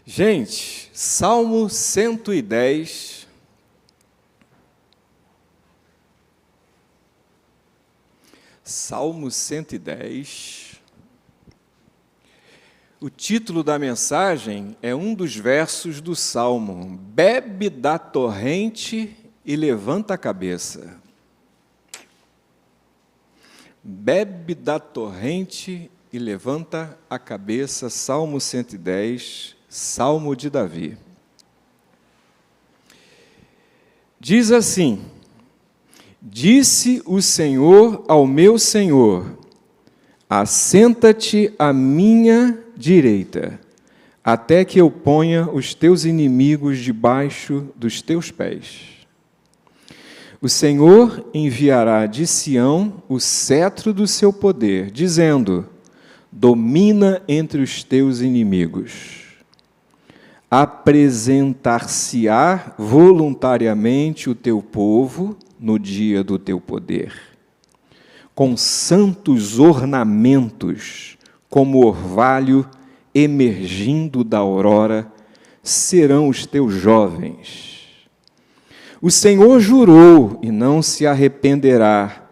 Gente, Salmo 110. Salmo 110. O título da mensagem é um dos versos do Salmo: bebe da torrente e levanta a cabeça. Bebe da torrente e levanta a cabeça. Salmo 110, Salmo de Davi. Diz assim: disse o Senhor ao meu Senhor: assenta-te à minha direita, até que eu ponha os teus inimigos debaixo dos teus pés. O Senhor enviará de Sião o cetro do seu poder, dizendo: domina entre os teus inimigos. Apresentar-se-á voluntariamente o teu povo no dia do teu poder, com santos ornamentos, como orvalho emergindo da aurora, serão os teus jovens. O Senhor jurou e não se arrependerá.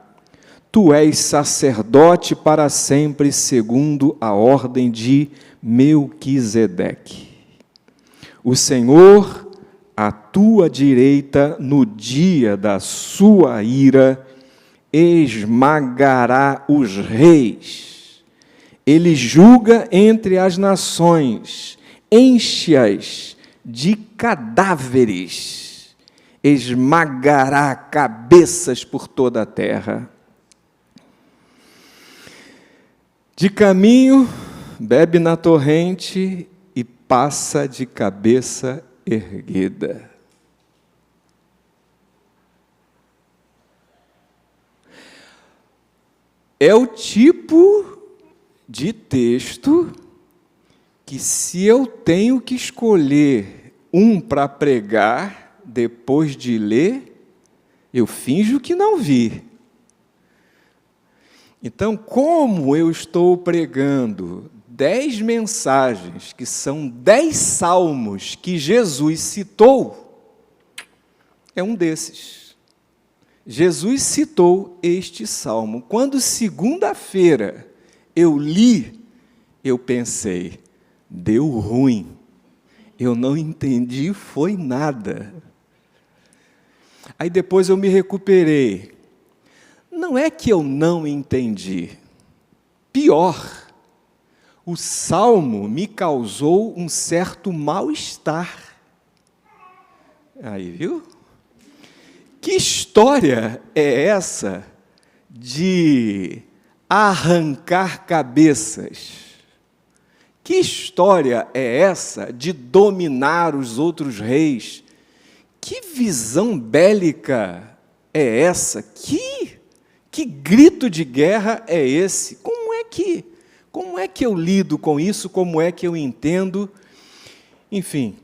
Tu és sacerdote para sempre, segundo a ordem de Melquisedeque. O Senhor, à tua direita, no dia da sua ira, esmagará os reis. Ele julga entre as nações, enche-as de cadáveres, esmagará cabeças por toda a terra. De caminho, bebe na torrente e passa de cabeça erguida. É o tipo de texto que, se eu tenho que escolher um para pregar, depois de ler, eu finjo que não vi. Então, como eu estou pregando 10 mensagens, que são 10 salmos que Jesus citou, é um desses. Jesus citou este salmo. Quando segunda-feira eu li, eu pensei, deu ruim. Eu não entendi, foi nada. Aí depois eu me recuperei. Não é que eu não entendi. Pior, o salmo me causou um certo mal-estar. Aí, viu? Que história é essa de arrancar cabeças? Que história é essa de dominar os outros reis? Que visão bélica é essa? Que grito de guerra é esse? Como é que eu lido com isso? Como é que eu entendo? Enfim,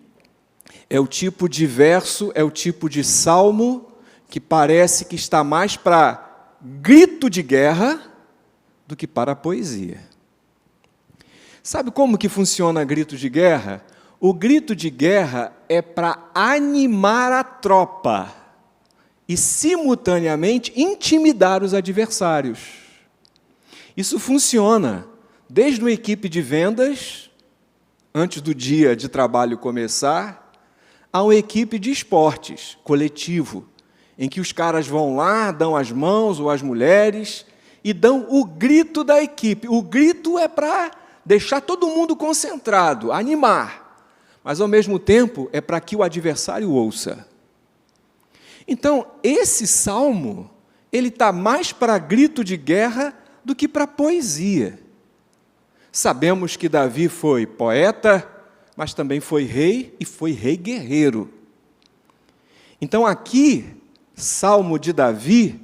é o tipo de verso, é o tipo de salmo que parece que está mais para grito de guerra do que para a poesia. Sabe como que funciona grito de guerra? O grito de guerra é para animar a tropa e, simultaneamente, intimidar os adversários. Isso funciona desde uma equipe de vendas, antes do dia de trabalho começar, a uma equipe de esportes, coletivo, em que os caras vão lá, dão as mãos, ou as mulheres, e dão o grito da equipe. O grito é para deixar todo mundo concentrado, animar, mas, ao mesmo tempo, é para que o adversário ouça. Então, esse salmo, ele está mais para grito de guerra do que para poesia. Sabemos que Davi foi poeta, mas também foi rei, e foi rei guerreiro. Então, aqui, Salmo de Davi,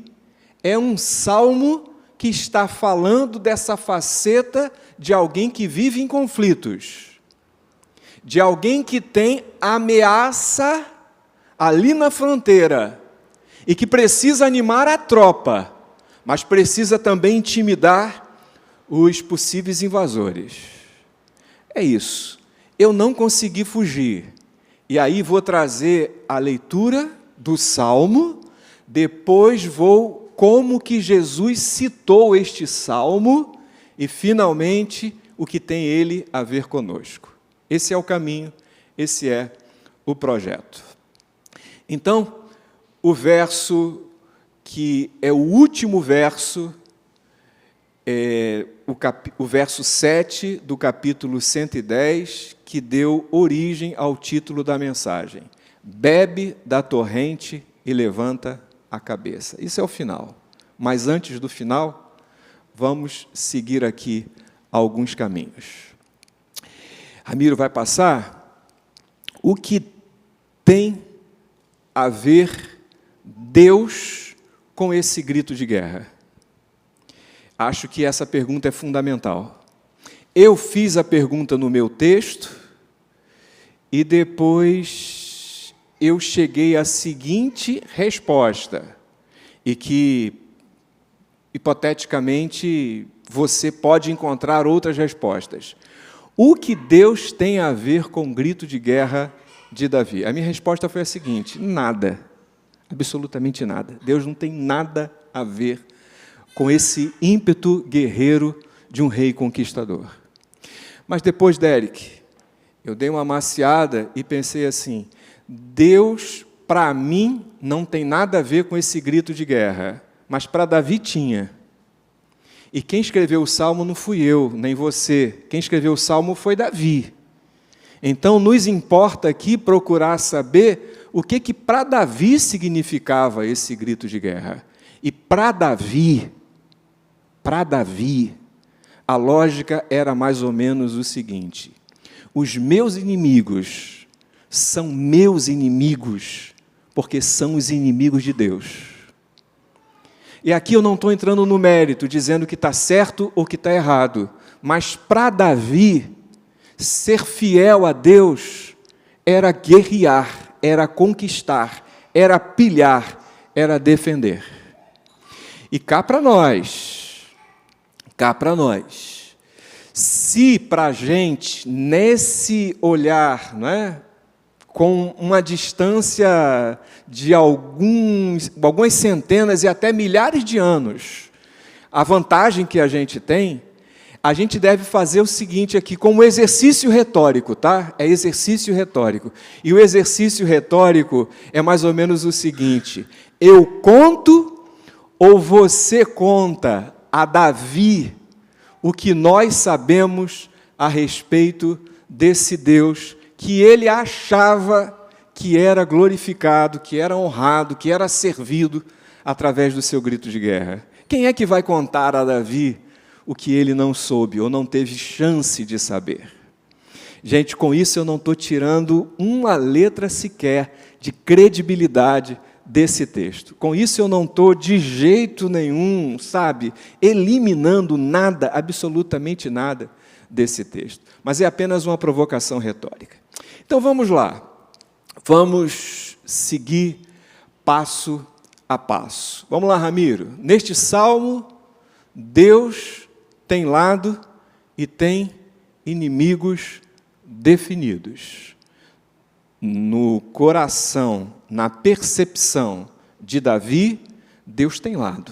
é um salmo que está falando dessa faceta de alguém que vive em conflitos, de alguém que tem ameaça ali na fronteira e que precisa animar a tropa, mas precisa também intimidar os possíveis invasores. É isso. eu não consegui fugir. E aí vou trazer a leitura do Salmo, depois vou como que Jesus citou este Salmo e, finalmente, o que tem ele a ver conosco. Esse é o caminho, esse é o projeto. Então, o verso que é o último verso, o verso 7 do capítulo 110, que deu origem ao título da mensagem. Bebe da torrente e levanta a cabeça. Isso é o final. Mas antes do final, vamos seguir aqui alguns caminhos. Ramiro vai passar o que tem a ver Deus com esse grito de guerra. Acho que essa pergunta é fundamental. Eu fiz a pergunta no meu texto e depois eu cheguei à seguinte resposta, e que, hipoteticamente, você pode encontrar outras respostas. O que Deus tem a ver com o grito de guerra de Davi? A minha resposta foi a seguinte: nada, absolutamente nada. Deus não tem nada a ver com esse ímpeto guerreiro de um rei conquistador. Mas depois, Derek, eu dei uma amaciada e pensei assim: Deus, para mim, não tem nada a ver com esse grito de guerra, mas para Davi tinha. E quem escreveu o Salmo não fui eu, nem você. Quem escreveu o Salmo foi Davi. Então, nos importa aqui procurar saber o que para Davi significava esse grito de guerra. E para Davi, a lógica era mais ou menos o seguinte: os meus inimigos são meus inimigos, porque são os inimigos de Deus. E aqui eu não estou entrando no mérito, dizendo que está certo ou que está errado, mas para Davi, ser fiel a Deus era guerrear, era conquistar, era pilhar, era defender. E cá para nós, se para a gente, nesse olhar, não é, com uma distância de algumas centenas e até milhares de anos, a vantagem que a gente tem, a gente deve fazer o seguinte aqui, como exercício retórico, tá? É exercício retórico. E o exercício retórico é mais ou menos o seguinte: eu conto ou você conta a Davi o que nós sabemos a respeito desse Deus que ele achava que era glorificado, que era honrado, que era servido através do seu grito de guerra? Quem é que vai contar a Davi o que ele não soube ou não teve chance de saber? Gente, com isso eu não estou tirando uma letra sequer de credibilidade desse texto. Com isso eu não estou de jeito nenhum, eliminando nada, absolutamente nada desse texto. Mas é apenas uma provocação retórica. Então vamos lá. Vamos seguir passo a passo. Vamos lá, Ramiro. Neste salmo, Deus tem lado e tem inimigos definidos. No coração, na percepção de Davi, Deus tem lado.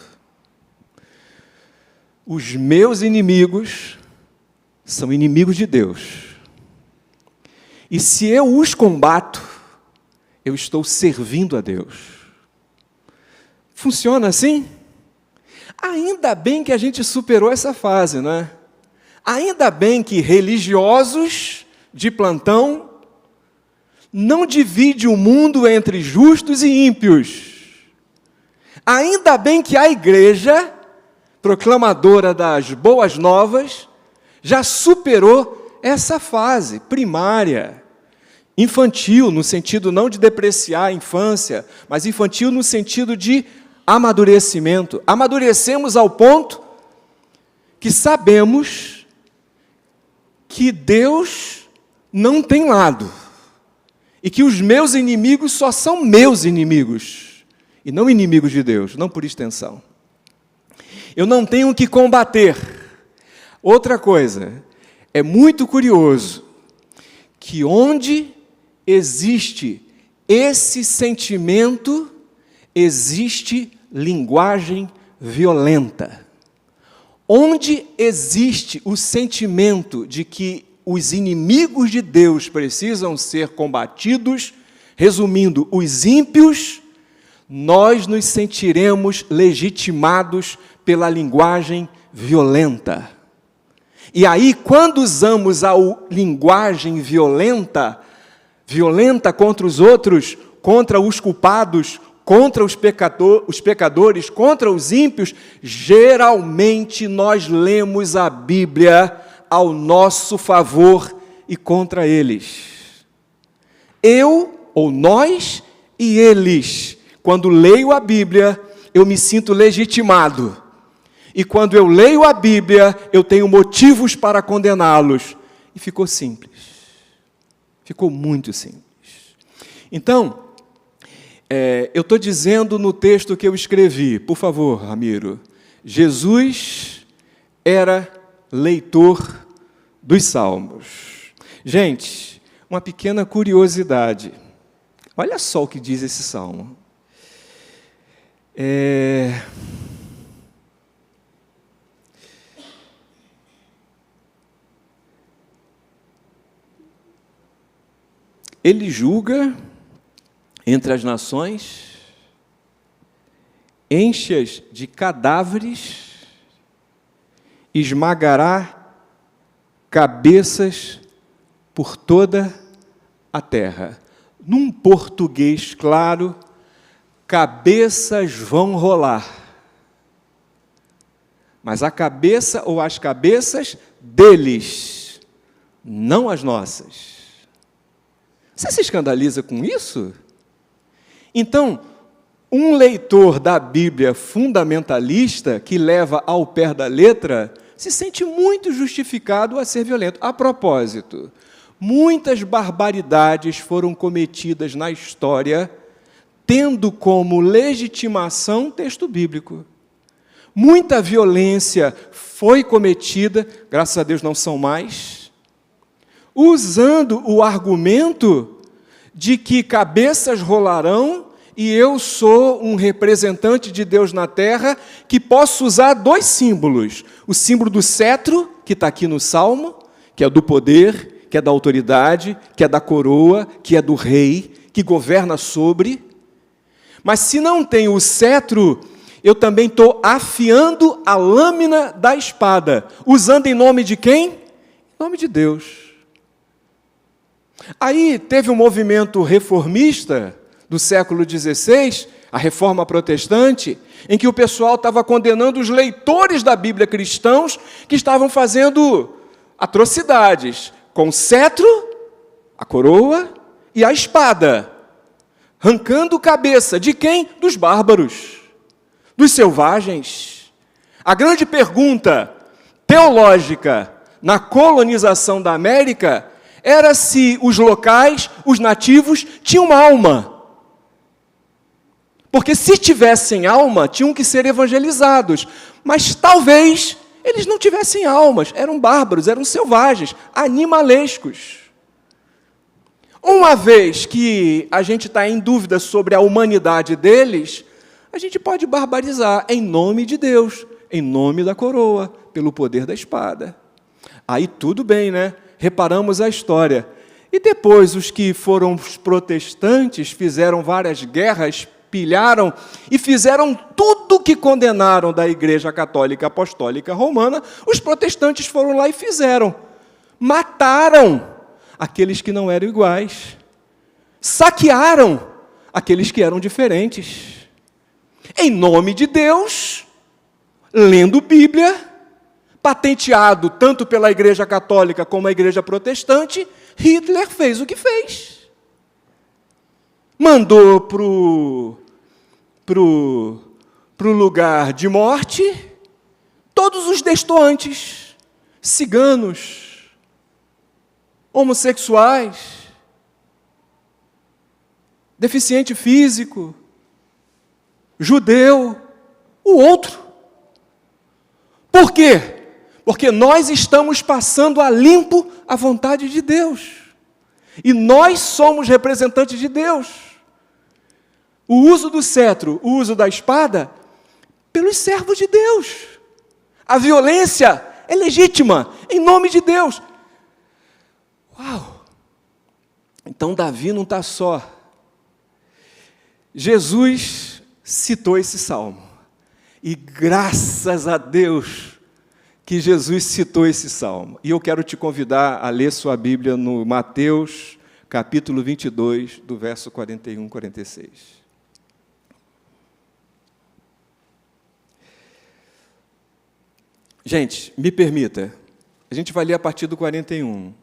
Os meus inimigos são inimigos de Deus. E se eu os combato, eu estou servindo a Deus. Funciona assim? Ainda bem que a gente superou essa fase, não é? Ainda bem que religiosos de plantão não divide o mundo entre justos e ímpios. Ainda bem que a igreja, proclamadora das boas novas, já superou essa fase primária, infantil, no sentido não de depreciar a infância, mas infantil no sentido de amadurecimento. Amadurecemos ao ponto que sabemos que Deus não tem lado e que os meus inimigos só são meus inimigos e não inimigos de Deus, não por extensão. Eu não tenho que combater. Outra coisa, é muito curioso que onde existe esse sentimento, existe linguagem violenta. Onde existe o sentimento de que os inimigos de Deus precisam ser combatidos, resumindo, os ímpios, nós nos sentiremos legitimados pela linguagem violenta. E aí, quando usamos a linguagem violenta contra os outros, contra os culpados, contra os pecadores, contra os ímpios, geralmente nós lemos a Bíblia ao nosso favor e contra eles. Eu, ou nós, e eles. Quando leio a Bíblia, eu me sinto legitimado. E quando eu leio a Bíblia, eu tenho motivos para condená-los. E ficou simples. Ficou muito simples. Então, eu estou dizendo no texto que eu escrevi, por favor, Ramiro, Jesus era leitor dos Salmos. Gente, uma pequena curiosidade. Olha só o que diz esse Salmo. Ele julga entre as nações, enche-as de cadáveres, esmagará cabeças por toda a terra. Num português claro, cabeças vão rolar. Mas a cabeça ou as cabeças deles, não as nossas. Você se escandaliza com isso? Então, um leitor da Bíblia fundamentalista, que leva ao pé da letra, se sente muito justificado a ser violento. A propósito, muitas barbaridades foram cometidas na história, tendo como legitimação texto bíblico. Muita violência foi cometida, graças a Deus não são mais, usando o argumento de que cabeças rolarão e eu sou um representante de Deus na terra que posso usar dois símbolos. O símbolo do cetro, que está aqui no Salmo, que é do poder, que é da autoridade, que é da coroa, que é do rei, que governa sobre. Mas se não tem o cetro, eu também estou afiando a lâmina da espada, usando em nome de quem? Em nome de Deus. Aí teve um movimento reformista do século XVI, a Reforma Protestante, em que o pessoal estava condenando os leitores da Bíblia cristãos que estavam fazendo atrocidades com o cetro, a coroa e a espada, arrancando cabeça de quem? Dos bárbaros, dos selvagens. A grande pergunta teológica na colonização da América era se os locais, os nativos, tinham uma alma. Porque se tivessem alma, tinham que ser evangelizados. Mas talvez eles não tivessem almas, eram bárbaros, eram selvagens, animalescos. Uma vez que a gente está em dúvida sobre a humanidade deles, a gente pode barbarizar em nome de Deus, em nome da coroa, pelo poder da espada. Aí tudo bem, né? Reparamos a história. E depois os que foram os protestantes fizeram várias guerras, pilharam e fizeram tudo que condenaram da Igreja Católica Apostólica Romana, os protestantes foram lá e fizeram. Mataram aqueles que não eram iguais. Saquearam aqueles que eram diferentes. Em nome de Deus, lendo Bíblia, patenteado tanto pela Igreja Católica como a Igreja Protestante, Hitler fez o que fez. Mandou pro lugar de morte todos os destoantes, ciganos, homossexuais, deficiente físico, judeu, o outro. Por quê? Porque nós estamos passando a limpo a vontade de Deus. E nós somos representantes de Deus. O uso do cetro, o uso da espada, pelos servos de Deus. A violência é legítima, em nome de Deus. Uau! Então Davi não está só. Jesus citou esse salmo. E graças a Deus que Jesus citou esse salmo. E eu quero te convidar a ler sua Bíblia no Mateus, capítulo 22, do verso 41 e 46. Gente, me permita, a gente vai ler a partir do 41,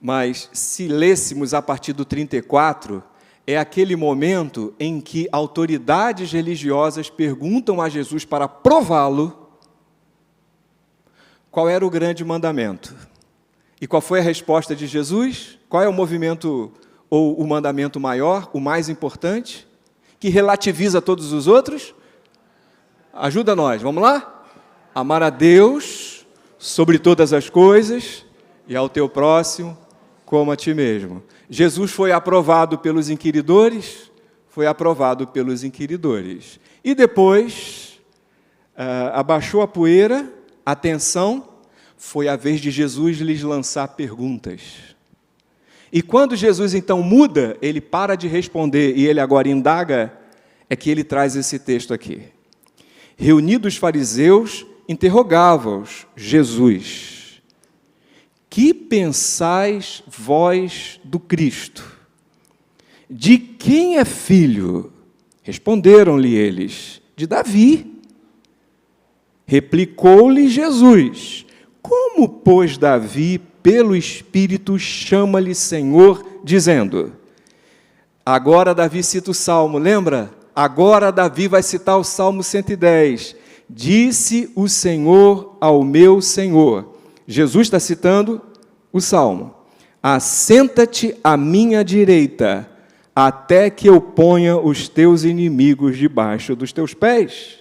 mas se lêssemos a partir do 34, é aquele momento em que autoridades religiosas perguntam a Jesus para prová-lo qual era o grande mandamento. E qual foi a resposta de Jesus? Qual é o movimento ou o mandamento maior, o mais importante, que relativiza todos os outros? Ajuda nós, vamos lá? Amar a Deus sobre todas as coisas e ao teu próximo como a ti mesmo. Jesus foi aprovado pelos inquiridores? Foi aprovado pelos inquiridores. E depois, abaixou a poeira, atenção, foi a vez de Jesus lhes lançar perguntas. E quando Jesus então muda, ele para de responder e ele agora indaga, é que ele traz esse texto aqui. Reunidos os fariseus, interrogava-os Jesus: que pensais vós do Cristo? De quem é filho? Responderam-lhe eles: de Davi. Replicou-lhe Jesus: como, pois, Davi, pelo Espírito, chama-lhe Senhor, dizendo... Agora Davi cita o Salmo, lembra? Agora Davi vai citar o Salmo 110. Disse o Senhor ao meu Senhor. Jesus está citando o Salmo. Assenta-te à minha direita, até que eu ponha os teus inimigos debaixo dos teus pés.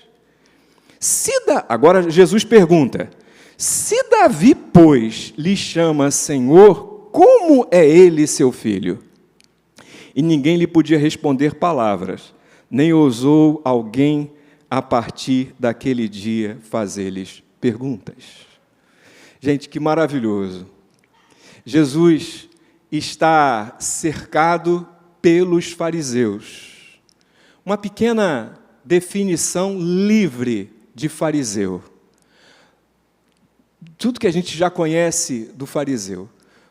Agora Jesus pergunta, se Davi, pois, lhe chama Senhor, como é ele seu filho? E ninguém lhe podia responder palavras, nem ousou alguém a partir daquele dia fazer-lhes perguntas. Gente, que maravilhoso. Jesus está cercado pelos fariseus. Uma pequena definição livre de fariseu. Tudo que a gente já conhece do fariseu.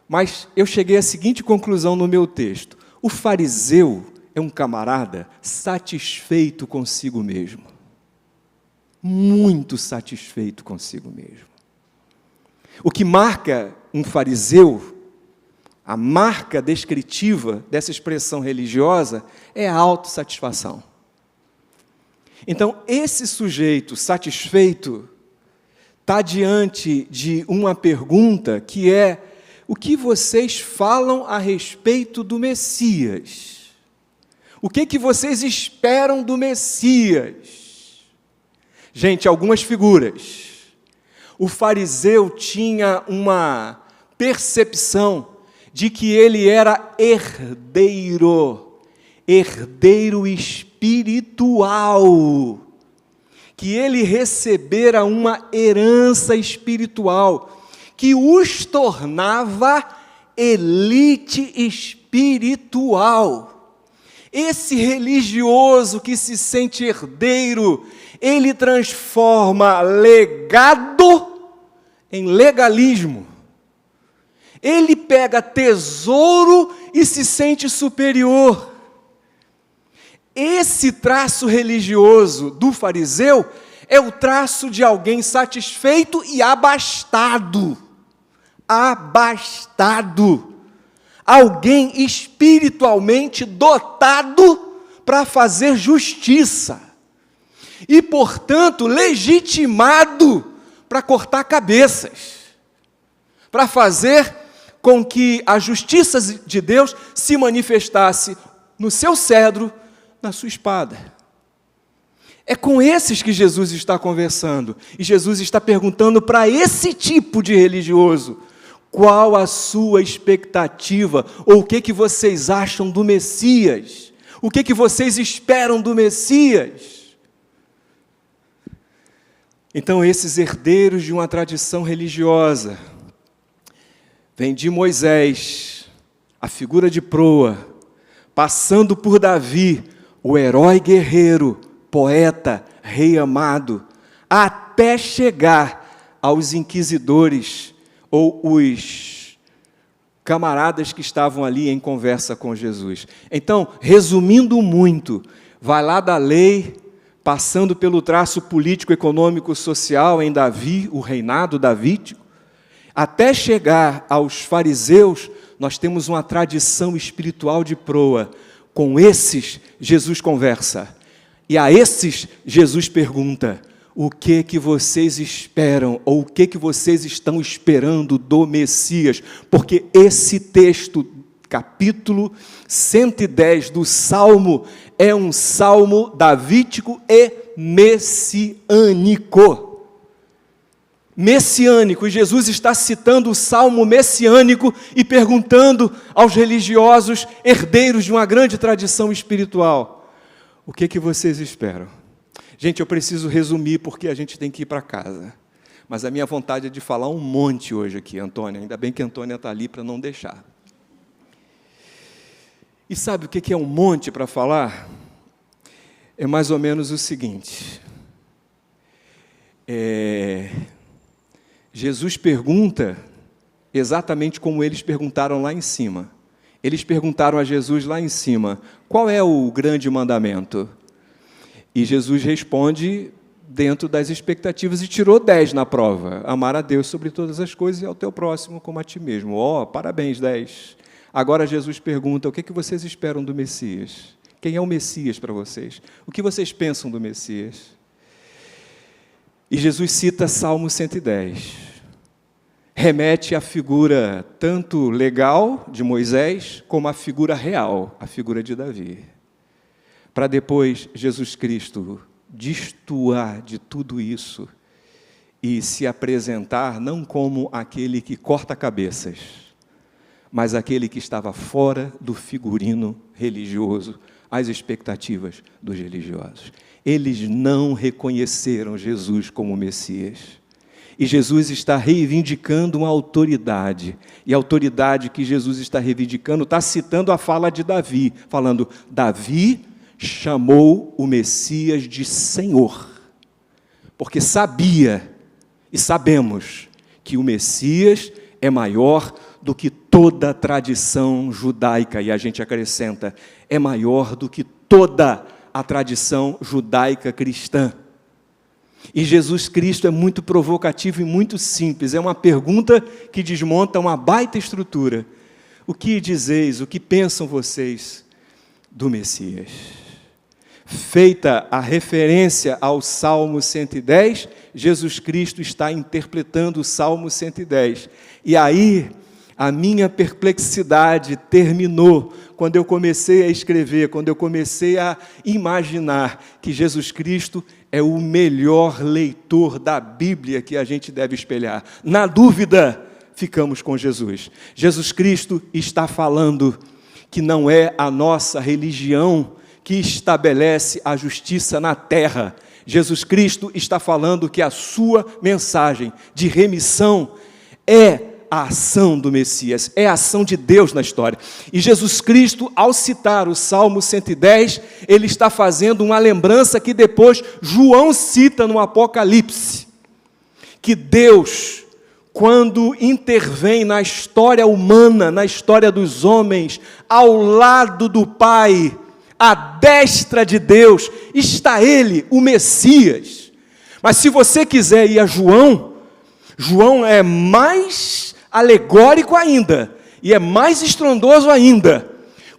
Mas eu cheguei à seguinte conclusão no meu texto. O fariseu é um camarada satisfeito consigo mesmo. Muito satisfeito consigo mesmo. O que marca um fariseu, a marca descritiva dessa expressão religiosa, é a autossatisfação. Então, esse sujeito satisfeito está diante de uma pergunta que é: o que vocês falam a respeito do Messias? O que vocês esperam do Messias? Gente, algumas figuras. O fariseu tinha uma percepção de que ele era herdeiro espiritual, que ele recebera uma herança espiritual, que os tornava elite espiritual. Esse religioso que se sente herdeiro, ele transforma legado em legalismo. Ele pega tesouro e se sente superior. Esse traço religioso do fariseu é o traço de alguém satisfeito e abastado. Abastado. Alguém espiritualmente dotado para fazer justiça. E, portanto, legitimado para cortar cabeças. Para fazer com que a justiça de Deus se manifestasse no seu cedro, na sua espada. É com esses que Jesus está conversando. E Jesus está perguntando para esse tipo de religioso: Qual a sua expectativa? Ou o que vocês acham do Messias? O que vocês esperam do Messias? Então, esses herdeiros de uma tradição religiosa, vem de Moisés, a figura de proa, passando por Davi, o herói guerreiro, poeta, rei amado, até chegar aos inquisidores, ou os camaradas que estavam ali em conversa com Jesus. Então, resumindo muito, vai lá da lei, passando pelo traço político, econômico, social em Davi, o reinado davídico, até chegar aos fariseus, nós temos uma tradição espiritual de proa. Com esses, Jesus conversa. E a esses, Jesus pergunta: o que vocês esperam, ou o que vocês estão esperando do Messias? Porque esse texto, capítulo 110 do Salmo, é um salmo davídico e messiânico. Messiânico, e Jesus está citando o salmo messiânico e perguntando aos religiosos, herdeiros de uma grande tradição espiritual: o que vocês esperam? Gente, eu preciso resumir porque a gente tem que ir para casa. Mas a minha vontade é de falar um monte hoje aqui, Antônia. Ainda bem que a Antônia está ali para não deixar. E sabe o que é um monte para falar? É mais ou menos o seguinte. Jesus pergunta exatamente como eles perguntaram lá em cima. Eles perguntaram a Jesus lá em cima: qual é o grande mandamento? E Jesus responde dentro das expectativas e tirou 10 na prova. Amar a Deus sobre todas as coisas e ao teu próximo como a ti mesmo. Parabéns, 10. Agora Jesus pergunta: o que vocês esperam do Messias? Quem é o Messias para vocês? O que vocês pensam do Messias? E Jesus cita Salmo 110. Remete à figura tanto legal de Moisés, como à figura real, a figura de Davi. Para depois Jesus Cristo destoar de tudo isso e se apresentar não como aquele que corta cabeças, mas aquele que estava fora do figurino religioso, às expectativas dos religiosos. Eles não reconheceram Jesus como Messias. E Jesus está reivindicando uma autoridade. E a autoridade que Jesus está reivindicando está citando a fala de Davi, falando: Davi chamou o Messias de Senhor, porque sabia, e sabemos, que o Messias é maior do que toda a tradição judaica, e a gente acrescenta, é maior do que toda a tradição judaica cristã. E Jesus Cristo é muito provocativo e muito simples, é uma pergunta que desmonta uma baita estrutura. O que dizeis, o que pensam vocês do Messias? Feita a referência ao Salmo 110, Jesus Cristo está interpretando o Salmo 110. E aí, a minha perplexidade terminou quando eu comecei a escrever, quando eu comecei a imaginar que Jesus Cristo é o melhor leitor da Bíblia que a gente deve espelhar. Na dúvida, ficamos com Jesus. Jesus Cristo está falando que não é a nossa religião que estabelece a justiça na terra. Jesus Cristo está falando que a sua mensagem de remissão é a ação do Messias, é a ação de Deus na história. E Jesus Cristo, ao citar o Salmo 110, ele está fazendo uma lembrança que depois João cita no Apocalipse, que Deus, quando intervém na história humana, na história dos homens, ao lado do Pai, à destra de Deus, está Ele, o Messias. Mas se você quiser ir a João, João é mais alegórico ainda, e é mais estrondoso ainda.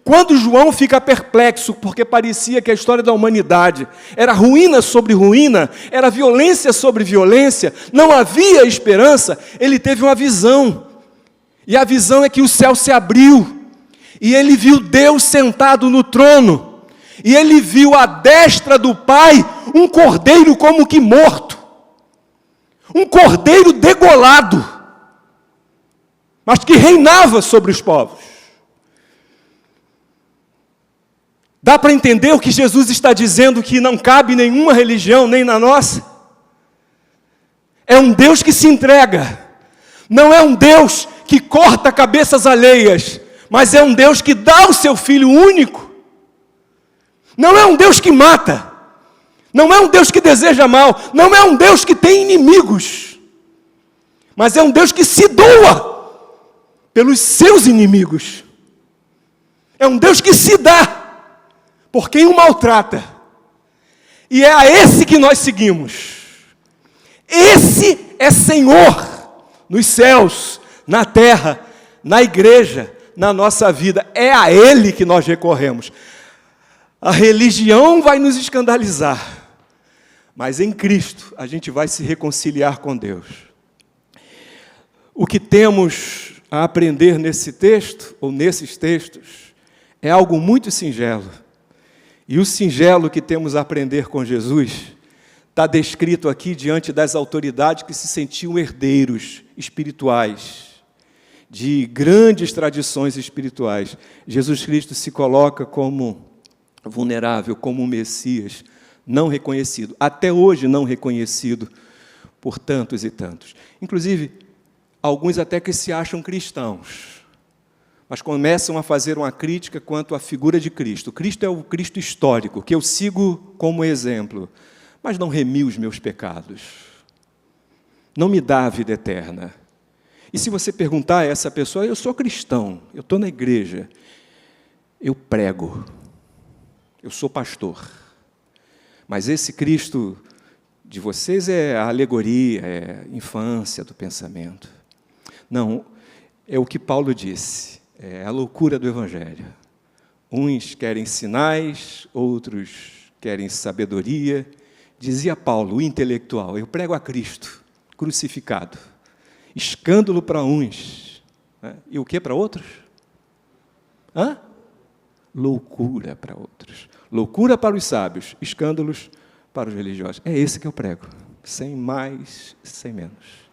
Quando João fica perplexo, porque parecia que a história da humanidade era ruína sobre ruína, era violência sobre violência, não havia esperança, ele teve uma visão. E a visão é que o céu se abriu, e ele viu Deus sentado no trono, e ele viu à destra do Pai um cordeiro como que morto, um cordeiro degolado. mas que reinava sobre os povos. Dá para entender o que Jesus está dizendo, que não cabe nenhuma religião, nem na nossa? É um Deus que se entrega. Não é um Deus que corta cabeças alheias, mas é um Deus que dá o seu Filho único. Não é um Deus que mata. Não é um Deus que deseja mal. Não é um Deus que tem inimigos. Mas é um Deus que se doa pelos seus inimigos. É um Deus que se dá por quem o maltrata. E é a esse que nós seguimos. Esse é Senhor nos céus, na terra, na igreja, na nossa vida. É a Ele que nós recorremos. A religião vai nos escandalizar, mas em Cristo a gente vai se reconciliar com Deus. O que temos a aprender nesse texto, ou nesses textos, é algo muito singelo. E o singelo que temos a aprender com Jesus está descrito aqui diante das autoridades que se sentiam herdeiros espirituais, de grandes tradições espirituais. Jesus Cristo se coloca como vulnerável, como um Messias, não reconhecido, até hoje não reconhecido por tantos e tantos. Inclusive, alguns até que se acham cristãos, mas começam a fazer uma crítica quanto à figura de Cristo. Cristo é o Cristo histórico, que eu sigo como exemplo, mas não remiu os meus pecados, não me dá a vida eterna. E se você perguntar a essa pessoa, eu sou cristão, eu estou na igreja, eu prego, eu sou pastor, mas esse Cristo de vocês é a alegoria, é a infância do pensamento. Não, é o que Paulo disse, é a loucura do Evangelho. Uns querem sinais, outros querem sabedoria. Dizia Paulo, o intelectual, eu prego a Cristo, crucificado. Escândalo para uns, né? E o que para outros? Loucura para outros. Loucura para os sábios, escândalos para os religiosos. É esse que eu prego, sem mais, sem menos.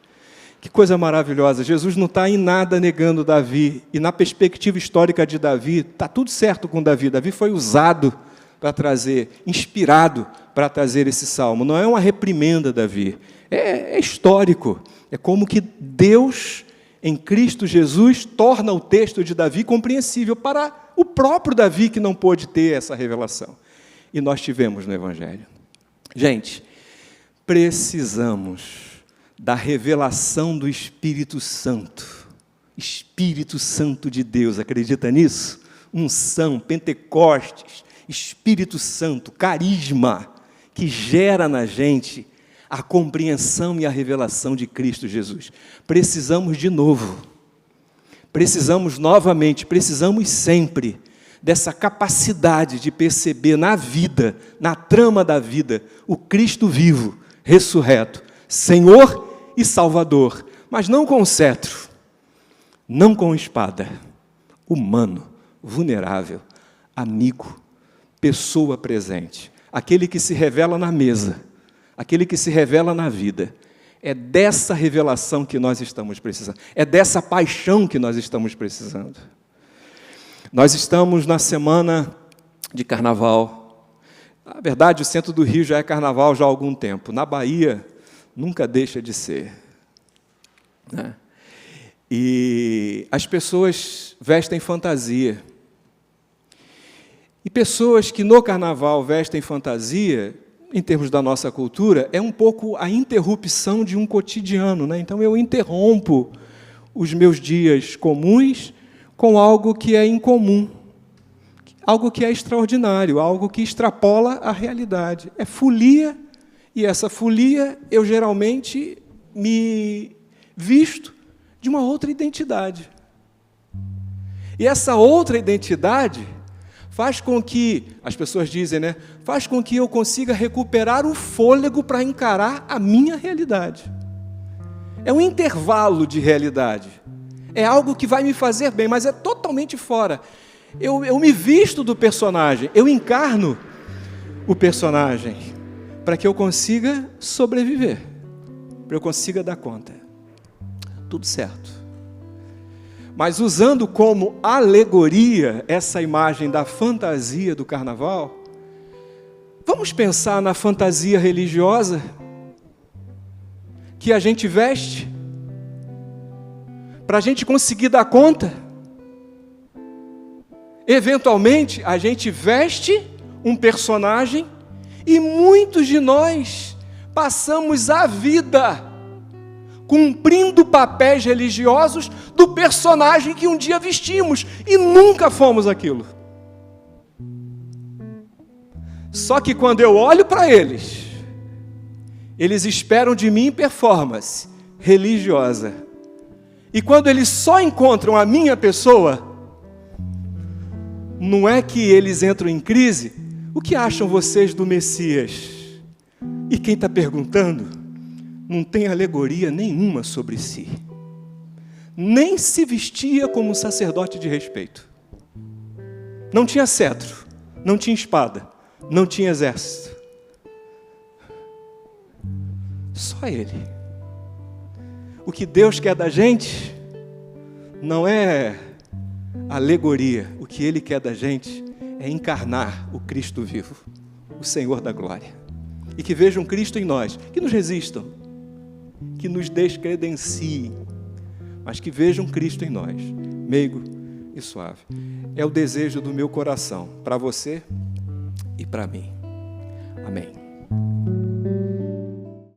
Que coisa maravilhosa, Jesus não está em nada negando Davi, e na perspectiva histórica de Davi, está tudo certo com Davi. Davi foi usado para trazer, inspirado para trazer esse salmo. Não é uma reprimenda a Davi, é histórico. É como que Deus, em Cristo Jesus, torna o texto de Davi compreensível para o próprio Davi, que não pôde ter essa revelação. E nós tivemos no Evangelho. Gente, precisamos da revelação do Espírito Santo. Espírito Santo de Deus, acredita nisso? Unção, Pentecostes, Espírito Santo, carisma, que gera na gente a compreensão e a revelação de Cristo Jesus. Precisamos de novo, precisamos novamente, precisamos sempre dessa capacidade de perceber na vida, na trama da vida, o Cristo vivo, ressurreto, Senhor e Salvador, mas não com cetro, não com espada, humano, vulnerável, amigo, pessoa presente, aquele que se revela na mesa, aquele que se revela na vida. É dessa revelação que nós estamos precisando, é dessa paixão que nós estamos precisando. Nós estamos na semana de carnaval. Na verdade, o centro do Rio já é carnaval já há algum tempo. Na Bahia, nunca deixa de ser, né? E as pessoas vestem fantasia. E pessoas que no carnaval vestem fantasia, em termos da nossa cultura, é um pouco a interrupção de um cotidiano, né? Então eu interrompo os meus dias comuns com algo que é incomum, algo que é extraordinário, algo que extrapola a realidade. É folia, e essa folia eu geralmente me visto de uma outra identidade. E essa outra identidade faz com que, as pessoas dizem, né? Faz com que eu consiga recuperar o fôlego para encarar a minha realidade. É um intervalo de realidade. É algo que vai me fazer bem, mas é totalmente fora. Eu me visto do personagem, eu encarno o personagem para que eu consiga sobreviver, para eu consiga dar conta. Tudo certo. Mas usando como alegoria essa imagem da fantasia do carnaval, vamos pensar na fantasia religiosa que a gente veste para a gente conseguir dar conta. Eventualmente, a gente veste um personagem e muitos de nós passamos a vida cumprindo papéis religiosos do personagem que um dia vestimos e nunca fomos aquilo. Só que quando eu olho para eles, eles esperam de mim performance religiosa. E quando eles só encontram a minha pessoa, não é que eles entram em crise? O que acham vocês do Messias? E quem está perguntando não tem alegoria nenhuma sobre si. Nem se vestia como um sacerdote de respeito. Não tinha cetro, não tinha espada, não tinha exército. Só Ele. O que Deus quer da gente não é alegoria. O que Ele quer da gente é encarnar o Cristo vivo, o Senhor da glória. E que vejam Cristo em nós, que nos resistam, que nos descredenciem, mas que vejam Cristo em nós, meigo e suave. É o desejo do meu coração, para você e para mim. Amém.